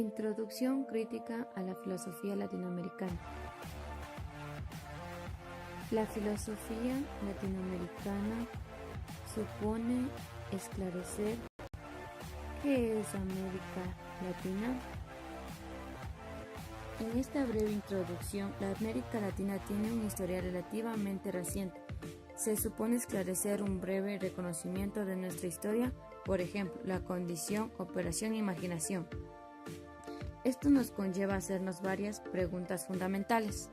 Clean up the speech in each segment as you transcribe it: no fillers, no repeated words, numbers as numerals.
Introducción crítica a la filosofía latinoamericana. La filosofía latinoamericana supone esclarecer qué es América Latina. En esta breve introducción, la América Latina tiene una historia relativamente reciente. Se supone esclarecer un breve reconocimiento de nuestra historia, por ejemplo, la condición, operación e imaginación. Esto nos conlleva a hacernos varias preguntas fundamentales.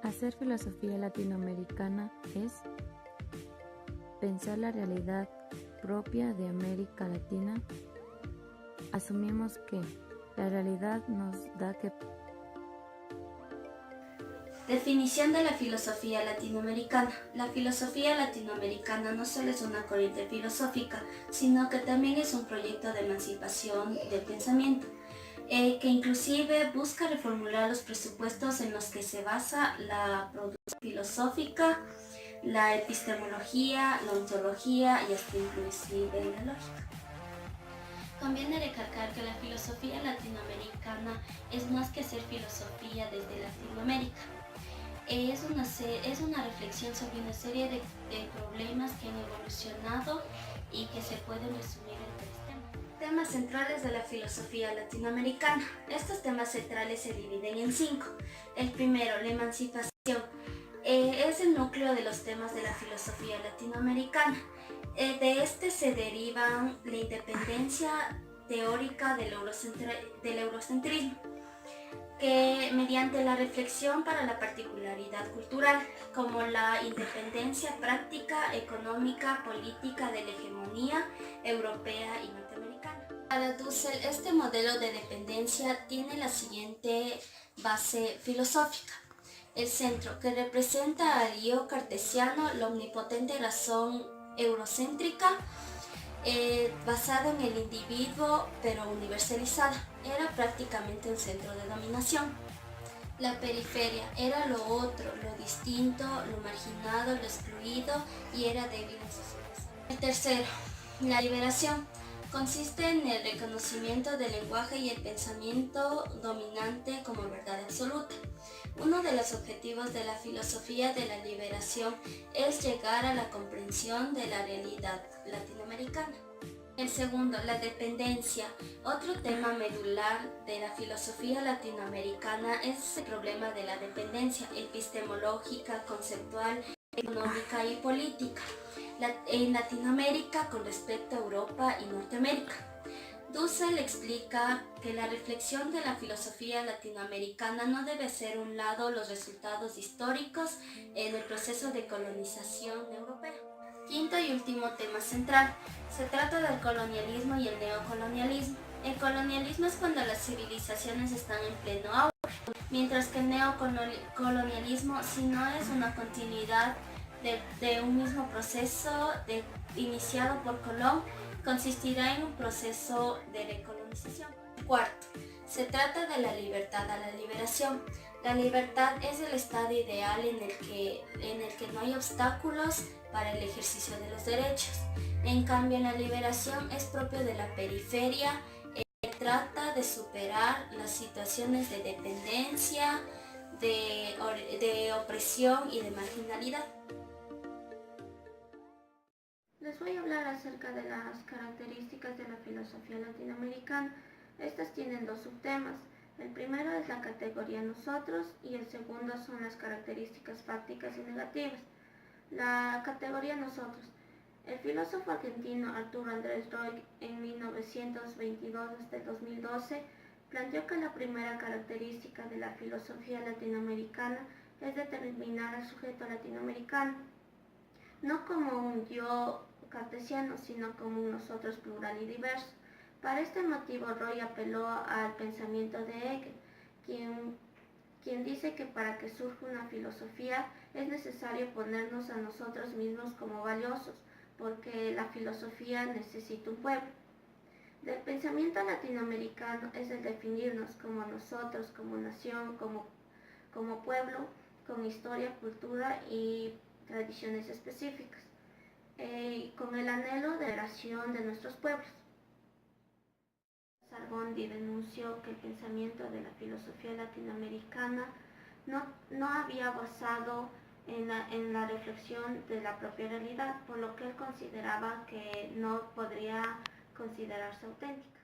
Hacer filosofía latinoamericana es pensar la realidad propia de América Latina. Asumimos que la realidad nos da que... Definición de la filosofía latinoamericana. La filosofía latinoamericana no solo es una corriente filosófica, sino que también es un proyecto de emancipación del pensamiento, que inclusive busca reformular los presupuestos en los que se basa la producción filosófica, la epistemología, la ontología y hasta inclusive la lógica. Conviene recalcar que la filosofía latinoamericana es más que hacer filosofía desde Latinoamérica. Es una reflexión sobre una serie de problemas que han evolucionado y que se pueden resumir en tres temas. Temas centrales de la filosofía latinoamericana. Estos temas centrales se dividen en 5. El primero, la emancipación. Es el núcleo de los temas de la filosofía latinoamericana. De este se derivan la independencia teórica del eurocentrismo, que mediante la reflexión para la particularidad cultural, como la independencia práctica, económica, política de la hegemonía europea y norteamericana. Para Dussel, este modelo de dependencia tiene la siguiente base filosófica. El centro, que representa al yo cartesiano, la omnipotente razón eurocéntrica, basada en el individuo pero universalizada, era prácticamente un centro de dominación. La periferia era lo otro, lo distinto, lo marginado, lo excluido y era débil en sociedades. El tercero, la liberación, consiste en el reconocimiento del lenguaje y el pensamiento dominante como verdad absoluta. Uno de los objetivos de la filosofía de la liberación es llegar a la comprensión de la realidad latinoamericana. El segundo, la dependencia. Otro tema medular de la filosofía latinoamericana es el problema de la dependencia epistemológica, conceptual, económica y política en Latinoamérica con respecto a Europa y Norteamérica. Dussel explica que la reflexión de la filosofía latinoamericana no debe hacer a un lado los resultados históricos en el proceso de colonización europea. Quinto y último tema central. Se trata del colonialismo y el neocolonialismo. El colonialismo es cuando las civilizaciones están en pleno auge, mientras que el neocolonialismo, si no es una continuidad de un mismo proceso iniciado por Colón, consistirá en un proceso de recolonización. Cuarto, se trata de la libertad a la liberación. La libertad es el estado ideal en el que no hay obstáculos para el ejercicio de los derechos. En cambio, la liberación es propio de la periferia, trata de superar las situaciones de dependencia, de opresión y de marginalidad. Les voy a hablar acerca de las características de la filosofía latinoamericana. Estas tienen dos subtemas. El primero es la categoría nosotros y el segundo son las características fácticas y negativas. La categoría nosotros. El filósofo argentino Arturo Andrés Roig en 1922 hasta el 2012 planteó que la primera característica de la filosofía latinoamericana es determinar al sujeto latinoamericano, no como un yo cartesiano, sino como un nosotros plural y diverso. Para este motivo, Roig apeló al pensamiento de Hegel, quien dice que para que surja una filosofía es necesario ponernos a nosotros mismos como valiosos, porque la filosofía necesita un pueblo. Del pensamiento latinoamericano es el definirnos como nosotros, como nación, como pueblo, con historia, cultura y tradiciones específicas, con el anhelo de liberación de nuestros pueblos. Sargondi denunció que el pensamiento de la filosofía latinoamericana no había basado en la reflexión de la propia realidad, por lo que él consideraba que no podría considerarse auténtica.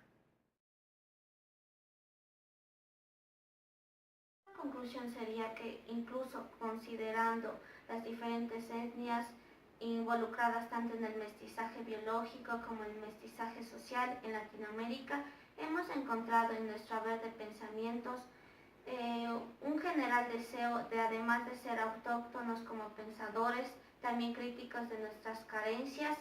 La conclusión sería que incluso considerando las diferentes etnias involucradas tanto en el mestizaje biológico como en el mestizaje social en Latinoamérica, hemos encontrado en nuestro haber de pensamientos un general deseo de, además de ser autóctonos como pensadores, también críticos de nuestras carencias,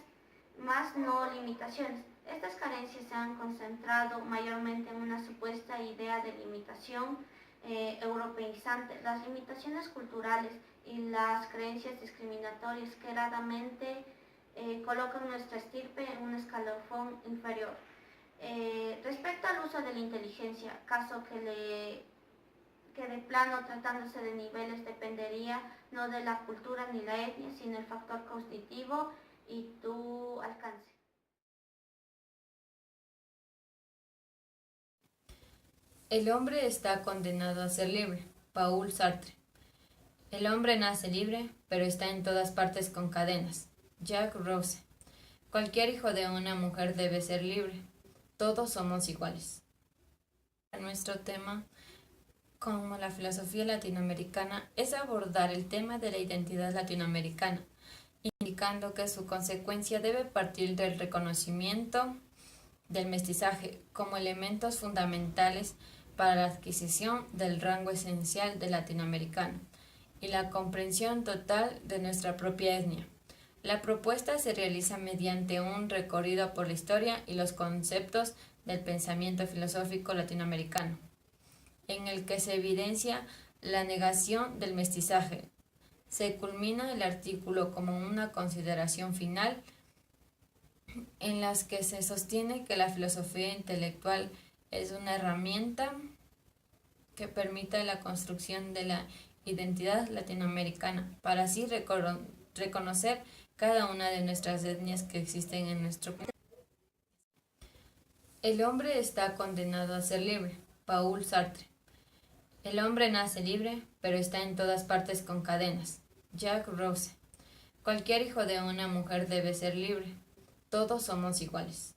más no limitaciones. Estas carencias se han concentrado mayormente en una supuesta idea de limitación europeizante. Las limitaciones culturales y las creencias discriminatorias que heredamente colocan nuestra estirpe en un escalafón inferior. Respecto al uso de la inteligencia, caso que de plano tratándose de niveles dependería no de la cultura ni la etnia, sino el factor cognitivo y tu alcance. El hombre está condenado a ser libre. Paul Sartre. El hombre nace libre, pero está en todas partes con cadenas. Jack Rose. Cualquier hijo de una mujer debe ser libre. Todos somos iguales. Nuestro tema, como la filosofía latinoamericana, es abordar el tema de la identidad latinoamericana, indicando que su consecuencia debe partir del reconocimiento del mestizaje como elementos fundamentales para la adquisición del rango esencial del latinoamericano y la comprensión total de nuestra propia etnia. La propuesta se realiza mediante un recorrido por la historia y los conceptos del pensamiento filosófico latinoamericano, en el que se evidencia la negación del mestizaje. Se culmina el artículo como una consideración final en las que se sostiene que la filosofía intelectual es una herramienta que permite la construcción de la identidad latinoamericana, para así reconocer cada una de nuestras etnias que existen en nuestro país. El hombre está condenado a ser libre. Paul Sartre. El hombre nace libre, pero está en todas partes con cadenas. Jack Rose. Cualquier hijo de una mujer debe ser libre. Todos somos iguales.